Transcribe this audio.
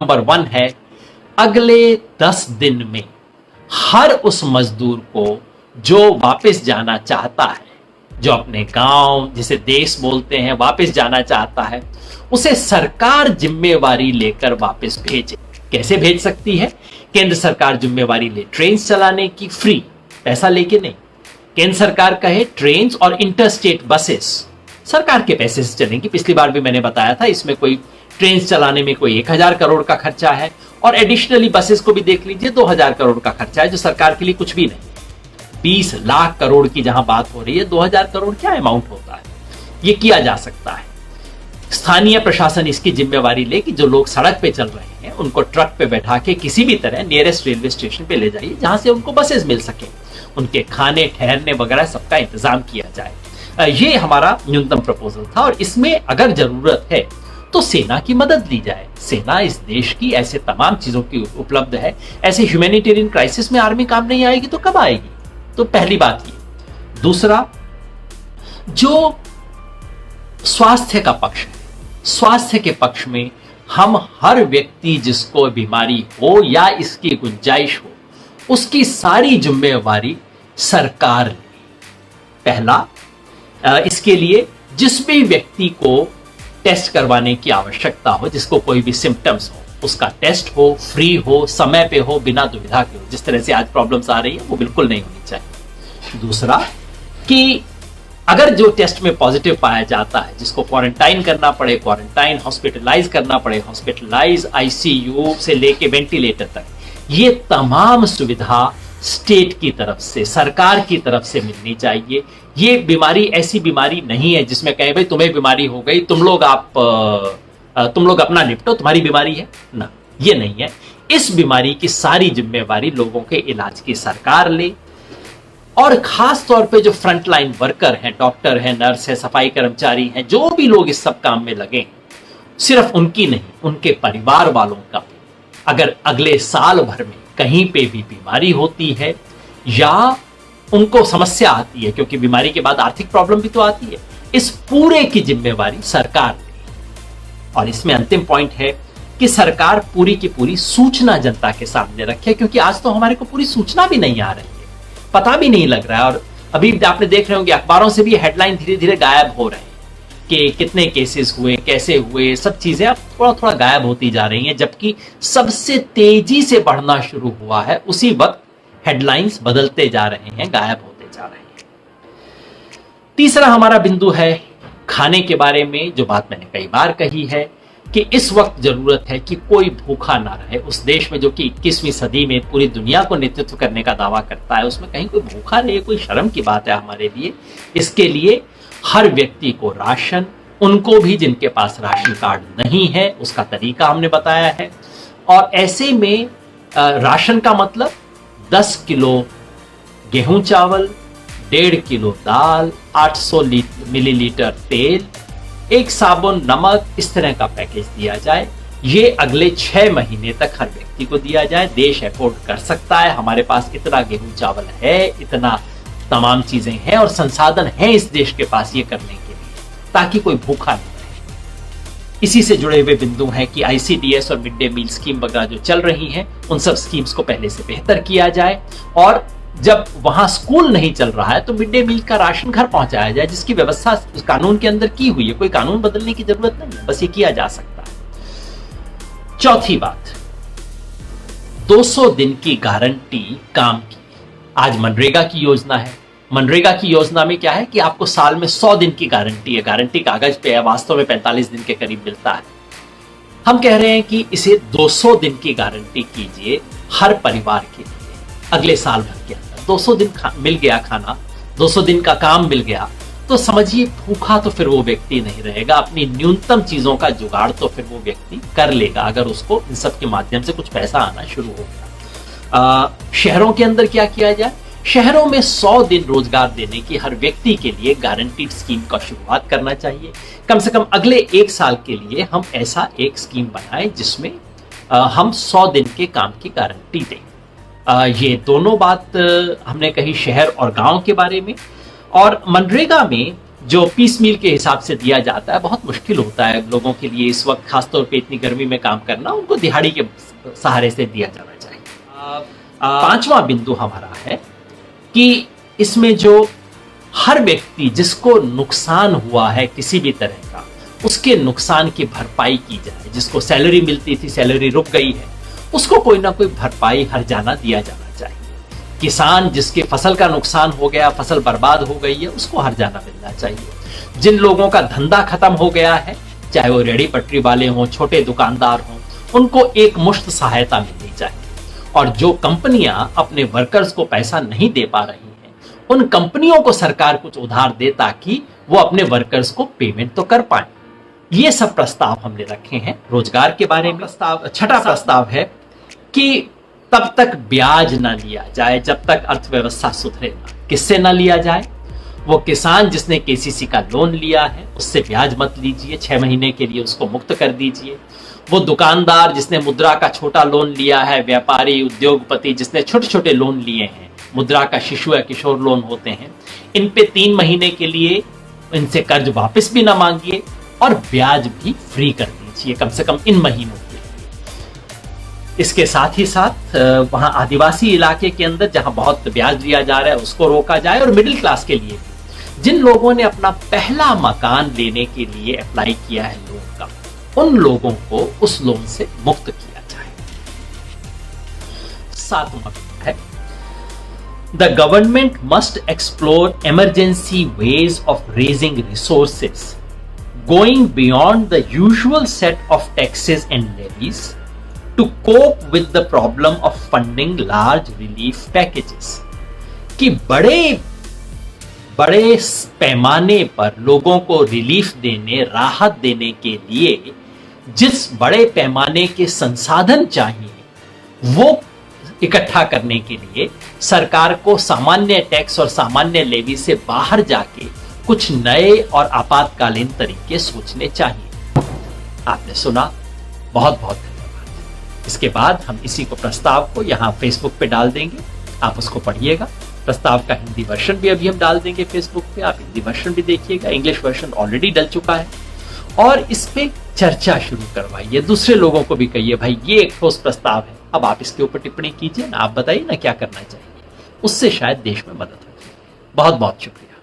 Number 1 है, अगले 10 दिन में हर उस मजदूर को जो वापस जाना चाहता है, जो अपने गांव जिसे देश बोलते हैं वापस जाना चाहता है, उसे सरकार जिम्मेवारी लेकर वापस भेजे। कैसे भेज सकती है? केंद्र सरकार जिम्मेवारी ले ट्रेन चलाने की, फ्री, पैसा लेके नहीं। केंद्र सरकार कहे ट्रेन और इंटरस्टेट बसेस सरकार के पैसे से चलेंगी। पिछली बार भी मैंने बताया था, इसमें कोई ट्रेन चलाने में कोई 1000 करोड़ का खर्चा है और एडिशनली बसेस को भी देख लीजिए 2000 करोड़ का खर्चा है, जो सरकार के लिए कुछ भी नहीं। 20 लाख करोड़ की जहां बात हो रही है, 2000 करोड़ क्या अमाउंट होता है? ये किया जा सकता है। स्थानीय प्रशासन इसकी जिम्मेवारी ले कि जो लोग सड़क पे चल रहे हैं उनको ट्रक पे बैठा के किसी भी तरह नियरेस्ट रेलवे स्टेशन पे ले जाइए, जहां से उनको बसेस मिल सके, उनके खाने ठहरने वगैरह सबका इंतजाम किया जाए। ये हमारा न्यूनतम प्रपोजल था और इसमें अगर जरूरत है तो सेना की मदद ली जाए। सेना इस देश की ऐसे तमाम चीजों की उपलब्ध है, ऐसे ह्यूमैनिटेरियन क्राइसिस में आर्मी काम नहीं आएगी तो कब आएगी? तो पहली बात ये। दूसरा, जो स्वास्थ्य का पक्ष है, स्वास्थ्य के पक्ष में हम हर व्यक्ति जिसको बीमारी हो या इसकी गुंजाइश हो, उसकी सारी जिम्मेवारी सरकार ले। पहला, इसके लिए जिस भी व्यक्ति को टेस्ट करवाने की आवश्यकता हो, जिसको कोई भी सिम्टम्स हो, उसका टेस्ट हो, फ्री हो, समय पे हो, बिना दुविधा के हो। जिस तरह से आज प्रॉब्लम्स आ रही है वो बिल्कुल नहीं होनी चाहिए। दूसरा, कि अगर जो टेस्ट में पॉजिटिव पाया जाता है, जिसको क्वारंटाइन करना पड़े क्वारंटाइन, हॉस्पिटलाइज करना पड़े हॉस्पिटलाइज, आईसीयू से लेके वेंटिलेटर तक, ये तमाम सुविधा स्टेट की तरफ से, सरकार की तरफ से मिलनी चाहिए। ये बीमारी ऐसी बीमारी नहीं है जिसमें कहें भाई तुम्हें बीमारी हो गई, तुम लोग अपना निपटो, तुम्हारी बीमारी है ना, ये नहीं है। इस बीमारी की सारी जिम्मेवारी लोगों के इलाज की सरकार ले और खास तौर पे जो फ्रंटलाइन वर्कर हैं, डॉक्टर हैं, नर्स है, सफाई कर्मचारी हैं, जो भी लोग इस सब काम में लगे, सिर्फ उनकी नहीं, उनके परिवार वालों का। अगर अगले साल भर में कहीं पे भी बीमारी होती है या उनको समस्या आती है, क्योंकि बीमारी के बाद आर्थिक प्रॉब्लम भी तो आती है, इस पूरे की जिम्मेवारी सरकार ले। और इसमें अंतिम पॉइंट है कि सरकार पूरी की पूरी सूचना जनता के सामने रखे, क्योंकि आज तो हमारे को पूरी सूचना भी नहीं आ रही है, पता भी नहीं लग रहा है। और अभी आपने देख रहे होंगे अखबारों से भी हेडलाइन धीरे धीरे गायब हो रहे हैं कि कितने केसेस हुए, कैसे हुए, सब चीजें अब थोड़ा थोड़ा गायब होती जा रही हैं। जबकि सबसे तेजी से बढ़ना शुरू हुआ है, उसी वक्त हेडलाइंस बदलते जा रहे हैं, गायब होते जा रहे हैं। तीसरा हमारा बिंदु है खाने के बारे में, जो बात मैंने कई बार कही है कि इस वक्त जरूरत है कि कोई भूखा ना रहे। उस देश में जो कि 21वीं सदी में पूरी दुनिया को नेतृत्व करने का दावा करता है, उसमें कहीं कोई भूखा रहे, कोई शर्म की बात है हमारे लिए। इसके लिए हर व्यक्ति को राशन, उनको भी जिनके पास राशन कार्ड नहीं है, उसका तरीका हमने बताया है। और ऐसे में राशन का मतलब 10 किलो गेहूं चावल, 1.5 किलो दाल, 800 मिलीलीटर तेल, एक साबुन, नमक, इस तरह का पैकेज दिया जाए। ये अगले 6 महीने तक हर व्यक्ति को दिया जाए। देश अफोर्ड कर सकता है, हमारे पास इतना गेहूं चावल है, इतना तमाम चीजें हैं और संसाधन हैं इस देश के पास ये करने के लिए, ताकि कोई भूखा नहीं रहे। इसी से जुड़े हुए बिंदु हैं कि आईसीडीएस और मिड डे मील स्कीम वगैरह जो चल रही हैं, उन सब स्कीम्स को पहले से बेहतर किया जाए। और जब वहां स्कूल नहीं चल रहा है तो मिड डे मील का राशन घर पहुंचाया जाए, जिसकी व्यवस्था उस कानून के अंदर की हुई है। कोई कानून बदलने की जरूरत नहीं है, बस ये किया जा सकता है। चौथी बात, 200 दिन की गारंटी काम की। आज मनरेगा की योजना है। मनरेगा की योजना में क्या है कि आपको साल में 100 दिन की गारंटी है। गारंटी कागज पे है, वास्तव में 45 दिन के करीब मिलता है। हम कह रहे हैं कि इसे 200 दिन की गारंटी कीजिए हर परिवार के लिए। अगले साल भर के अंदर 200 दिन मिल गया खाना, 200 दिन का काम मिल गया, तो समझिए भूखा तो फिर वो व्यक्ति नहीं रहेगा। अपनी न्यूनतम चीजों का जुगाड़ तो फिर वो व्यक्ति कर लेगा, अगर उसको इन सब के माध्यम से कुछ पैसा आना शुरू हो गया। शहरों के अंदर क्या किया जाए? शहरों में 100 दिन रोजगार देने की हर व्यक्ति के लिए गारंटीड स्कीम का शुरुआत करना चाहिए। कम से कम अगले 1 साल के लिए हम ऐसा एक स्कीम बनाएं जिसमें हम 100 दिन के काम की गारंटी दें। ये दोनों बात हमने कही शहर और गांव के बारे में। और मनरेगा में जो पीस मील के हिसाब से दिया जाता है, बहुत मुश्किल होता है लोगों के लिए इस वक्त, खासतौर पे इतनी गर्मी में काम करना, उनको दिहाड़ी के सहारे से दिया जाना चाहिए। पांचवा बिंदु हमारा है कि इसमें जो हर व्यक्ति जिसको नुकसान हुआ है किसी भी तरह का, उसके नुकसान की भरपाई की जाए। जिसको सैलरी मिलती थी, सैलरी रुक गई है, उसको कोई ना कोई भरपाई हर्जाना दिया जाना चाहिए। किसान जिसके फसल का नुकसान हो गया, फसल बर्बाद हो गई है, उसको हर्जाना मिलना चाहिए। जिन लोगों का धंधा खत्म हो गया है, चाहे वो रेहड़ी पटरी वाले हों, छोटे दुकानदार हों, उनको एक मुश्त सहायता मिलनी चाहिए। और जो कंपनियां अपने वर्कर्स को पैसा नहीं दे पा रही हैं, उन कंपनियों को सरकार कुछ उधार दे ताकि वो अपने वर्कर्स को पेमेंट तो कर पाए। ये सब प्रस्ताव हमने रखे हैं रोजगार के बारे में। छठा प्रस्ताव है कि तब तक ब्याज ना लिया जाए जब तक अर्थव्यवस्था सुधरे ना। किससे ना लिया जाए? वो किसान जिसने केसीसी का लोन लिया है उससे ब्याज मत लीजिए, 6 महीने के लिए उसको मुक्त कर दीजिए। वो दुकानदार जिसने मुद्रा का छोटा लोन लिया है, व्यापारी, उद्योगपति जिसने छोटे छोटे लोन लिए हैं, मुद्रा का शिशु या किशोर लोन होते हैं, इन पे 3 महीने के लिए इनसे कर्ज वापस भी ना मांगिए और ब्याज भी फ्री कर दीजिए, कम से कम इन महीनों के लिए। इसके साथ ही साथ वहां आदिवासी इलाके के अंदर जहां बहुत ब्याज दिया जा रहा है उसको रोका जाए। और मिडिल क्लास के लिए भी, जिन लोगों ने अपना पहला मकान लेने के लिए अप्लाई किया है लोन का, उन लोगों को उस लोन से मुक्त किया जाए। 7वां है, the government must explore emergency ways of raising resources going beyond the usual set of taxes and levies to cope with the problem of funding large relief packages। कि बड़े पैमाने पर लोगों को रिलीफ देने, राहत देने के लिए जिस बड़े पैमाने के संसाधन चाहिए वो इकट्ठा करने के लिए सरकार को सामान्य टैक्स और सामान्य लेवी से बाहर जाके कुछ नए और आपातकालीन तरीके सोचने चाहिए। आपने सुना, बहुत बहुत धन्यवाद। इसके बाद हम इसी को प्रस्ताव को यहाँ फेसबुक पे डाल देंगे, आप उसको पढ़िएगा। प्रस्ताव का हिंदी वर्जन भी अभी हम डाल देंगे फेसबुक पे, आप हिंदी वर्जन भी देखिएगा। इंग्लिश वर्जन ऑलरेडी डल चुका है और इस पे चर्चा शुरू करवाइए, दूसरे लोगों को भी कहिए भाई ये एक ठोस प्रस्ताव है, अब आप इसके ऊपर टिप्पणी कीजिए ना, आप बताइए ना क्या करना चाहिए, उससे शायद देश में मदद होगी। बहुत बहुत शुक्रिया।